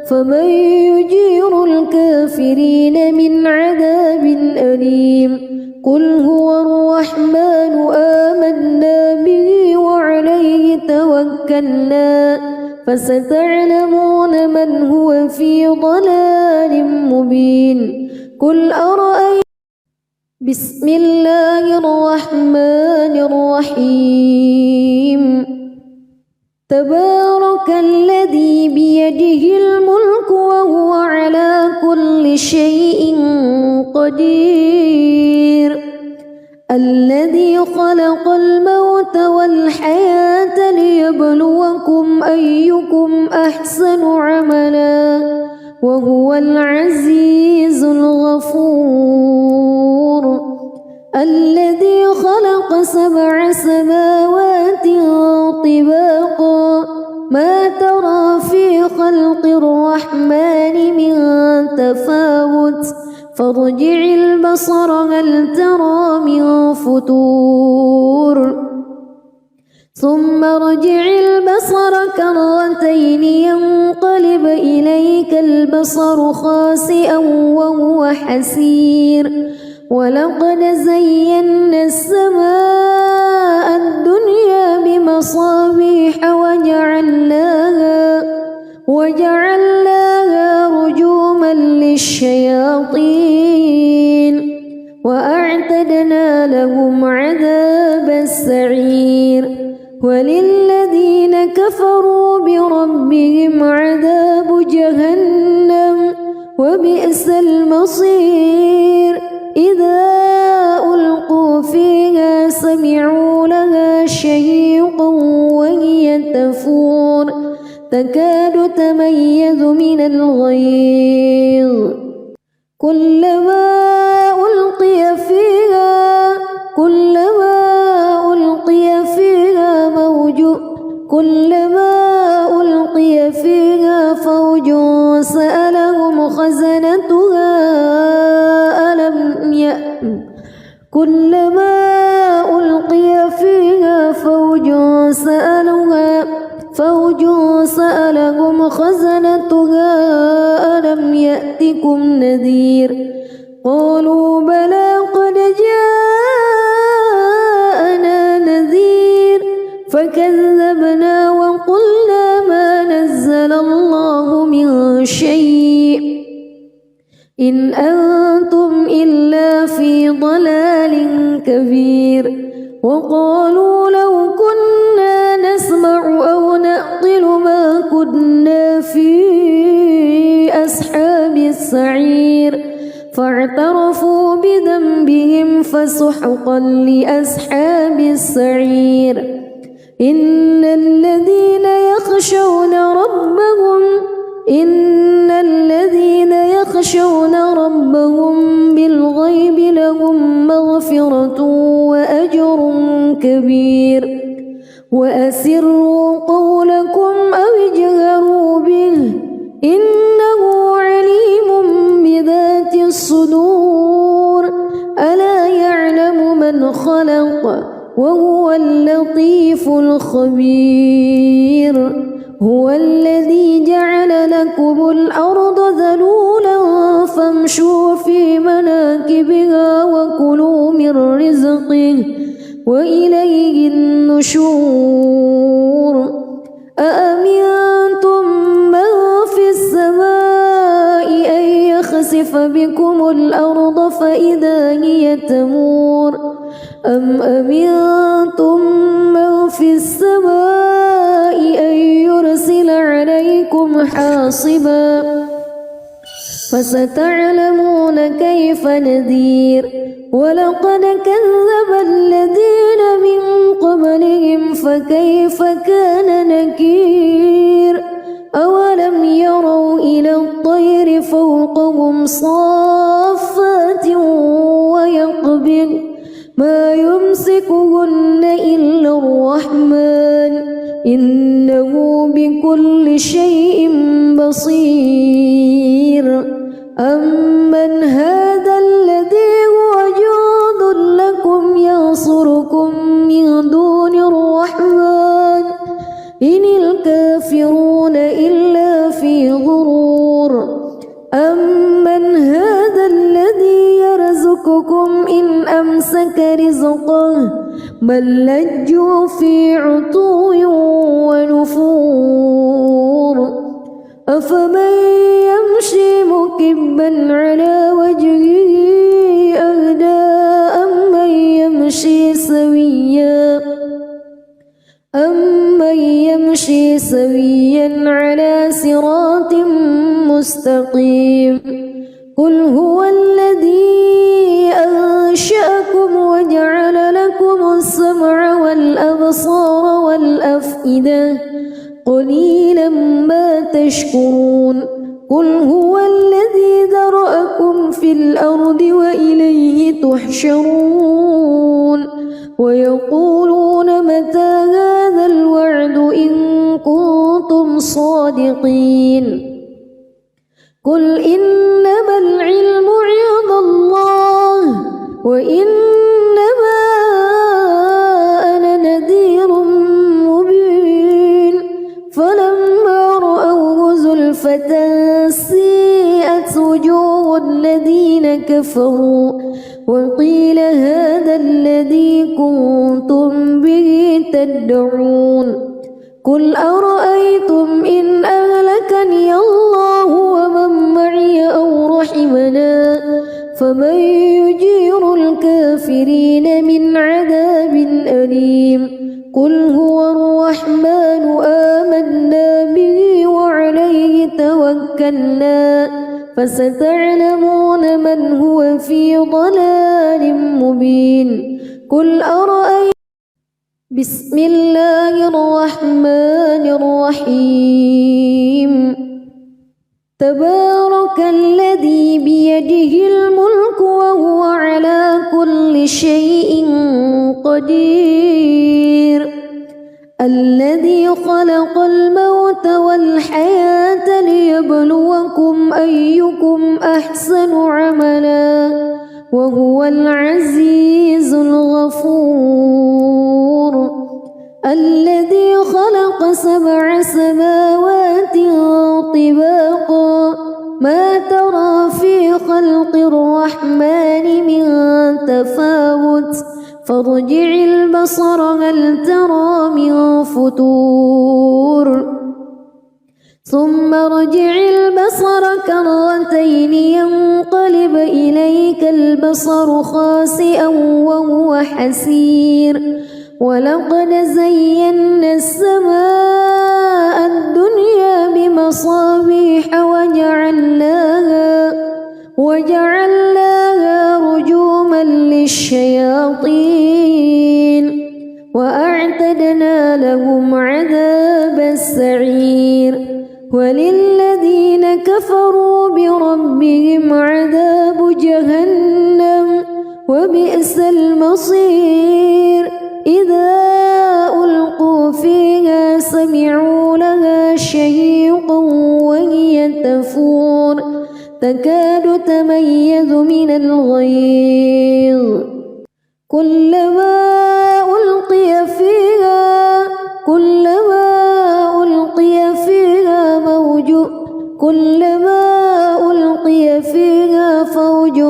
فمن يجير الكافرين من عذاب أليم قل هو الرحمن آمنا به وعليه توكلنا فستعلمون من هو في ضلال مبين قل أرأيتم بسم الله الرحمن الرحيم تبارك الذي بيده الملك وهو على كل شيء قدير الذي خلق الموت والحياة ليبلوكم أيكم أحسن عملا وهو العزيز الغفور الذي خلق 7 سماوات طباقا ما ترى في خلق الرحمن من تفاوت فارجع البصر هل ترى من فتور ثم ارجع البصر كرتين ينقلب إليك البصر خاسئا وهو حسير ولقد زينا السماء الدنيا بمصابيح وجعلناها وأعتدنا لهم عذاب السعير وللذين كفروا بربهم عذاب جهنم وبئس المصير إذا ألقوا فيها سمعوا لها شهيقا وهي تفور تكاد تميز من الغيظ كلما ألقي فيها فوج سألهم خزنتها ألم يأتكم نذير قالوا بلى قد جاءنا نذير فكذبنا وقلنا ما نزل الله من شيء إن أنتم إلا في ضلال كبير وقالوا لو كنا نسمع أو نعقل ما كنا في أصحاب السعير فاعترفوا بذنبهم فسحقا لأصحاب السعير إن الذين يخشون ربهم بالغيب لهم مغفرة وأجر كبير وأسروا قولكم أو اجهروا به إنه عليم بذات الصدور ألا يعلم من خلق وهو اللطيف الخبير هو الذي جعل لكم الأرض ذلولا فامشوا في مناكبها وكلوا من رزقه وإليه النشور أأمنتم من في السماء أن يخسف بكم الأرض فإذا هي تمور أم أمنتم من في السماء أن يرسل عليكم حاصبا فستعلمون كيف نذير ولقد كذب الذين من قبلهم فكيف كان نكير أولم يروا إلى الطير فوقهم صافات ويقبض ما يمسكهن إلا الرحمن إنه بكل شيء بصير أمن هذا الذي هو جند لكم ينصركم من دون الرحمن إن الكافرون إلا في غرور أمن هذا الذي يرزقكم إن أمسك رزقه بل لجوا في عتو ونفور أفمن يمشي مكبا على وجهه أهدى أمن يمشي سويا على صراط مستقيم قل هو الذي أنشأكم وجعل لكم السمع والأبصار والأفئدة قليلا ما تشكرون قل هو الذي ذرأكم في الأرض وإليه تحشرون ويقولون متى هذا الوعد إن كنتم صادقين قل إنما العلم عند الله وإنما أنا نذير مبين فلما رأوه زلفة سيئت وجوه الذين كفروا وقيل هذا الذي كنتم به تدعون قل أرأيتم إن أهلكني الله ومن معي أو رحمنا فمن يجير الكافرين من عذاب أليم قل هو الرحمن آمنا به وعليه توكلنا فستعلمون من هو في ضلال مبين قل أرأيتم بسم الله الرحمن الرحيم تبارك الذي بيده الملك وهو على كل شيء قدير الذي خلق الموت والحياة ليبلوكم أيكم أحسن عملا وهو العزيز الغفور الذي خلق 7 سماوات طباقا ما ترى في خلق الرحمن من تفاوت فارجع البصر هل ترى من فتور ثم ارجع البصر كرتين ينقلب إليك البصر خاسئا وهو حسير ولقد زينا السماء الدنيا بمصابيح وجعلناها رجوما للشياطين وأعتدنا لهم عذاب السعير وللذين كفروا بربهم عذاب جهنم وبئس المصير إذا ألقوا فيها سمعوا لها شهيقا وهي تفور تكاد تميز من الغيظ كلما ألقي فيها فوج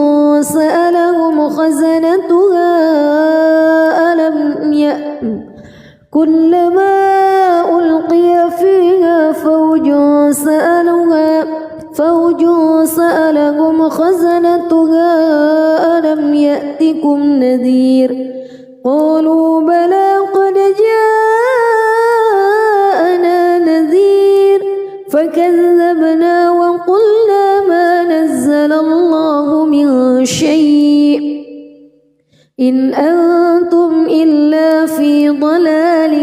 سألهم خزنتها كلما ألقي فيها فوج سألهم خزنتها ألم يأتكم نذير قالوا بلى قد جاءنا نذير فكذبنا وقلنا ما نزل الله من شيء إن أنتم إلا في ضلال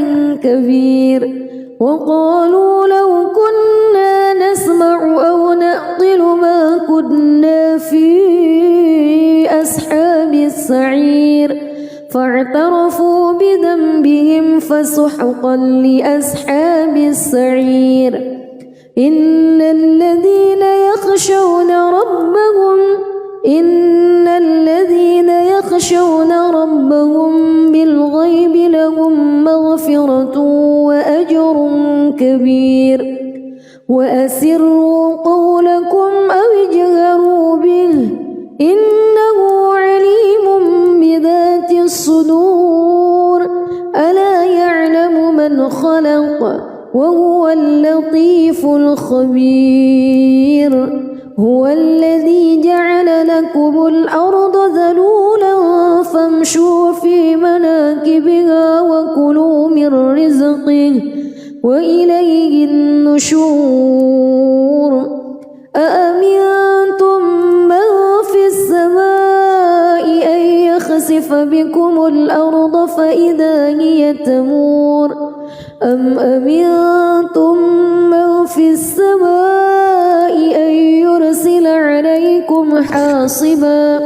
كبير وقالوا لو كنا نسمع أو نعقل ما كنا في أصحاب السعير فاعترفوا بذنبهم فسحقا لأصحاب السعير إن الذين يخشون ربهم بالغيب لهم مغفرة وأجر كبير وأسروا قولكم أو اجهروا به إنه عليم بذات الصدور ألا يعلم من خلق وهو اللطيف الخبير هو الذي جعل لكم الأرض ذلولا فامشوا في مناكبها وكلوا من رزقه وإليه النشور أأمنتم من في السماء أن يخسف بكم الأرض فإذا هي تمور أم أمنتم من في السماء أن يرسل عليكم حاصبا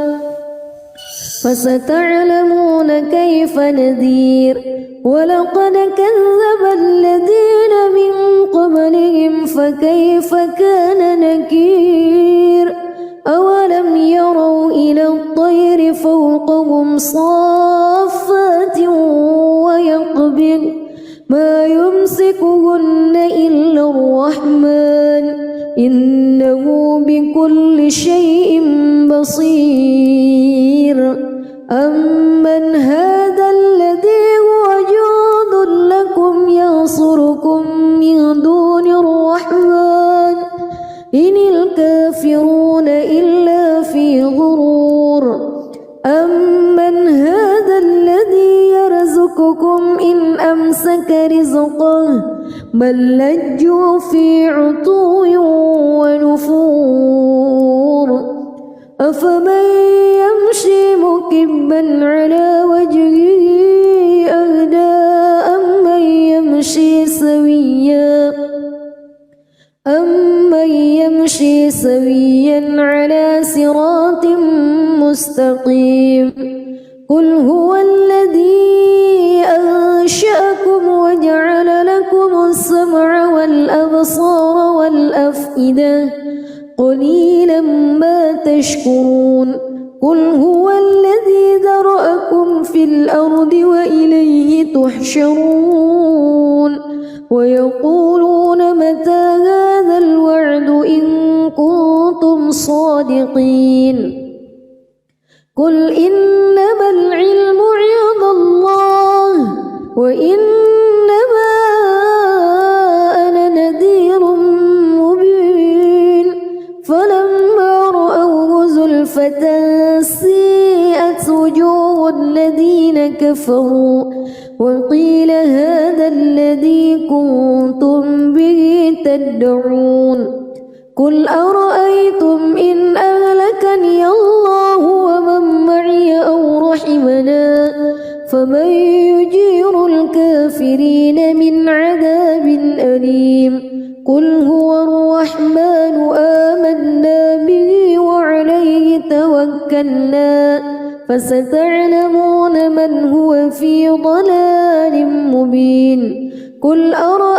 فستعلمون كيف نذير ولقد كذب الذين من قبلهم فكيف كان نكير أولم يروا إلى الطير فوقهم صافات ويقبض ما يمسكهن إلا الرحمن إنه بكل شيء بصير أمن هذا الذي هو جند لكم ينصركم من دون الرحمن إن الكافرون إلا في غرور أمسك رزقه بل لجوا في عتو ونفور أفمن يمشي مكبا على وجهه أهدى أمن يمشي سويا على صراط مستقيم قل هو الذي أنشأكم وجعل لكم السمع والأبصار والأفئدة قليلا ما تشكرون قل هو الذي ذرأكم في الأرض وإليه تحشرون ويقولون متى هذا الوعد إن كنتم صادقين قل إنما العلم عند الله وإنما أنا نذير مبين فلما رأوه زلفة سيئت وجوه الذين كفروا وقيل هذا الذي كنتم به تدعون قل أرأيتم إن أهلكني الله ومن معي أو رحمنا فمن يجير الكافرين من عذاب أليم قل هو الرحمن آمنا به وعليه توكلنا فستعلمون من هو في ضلال مبين قل أرأيتم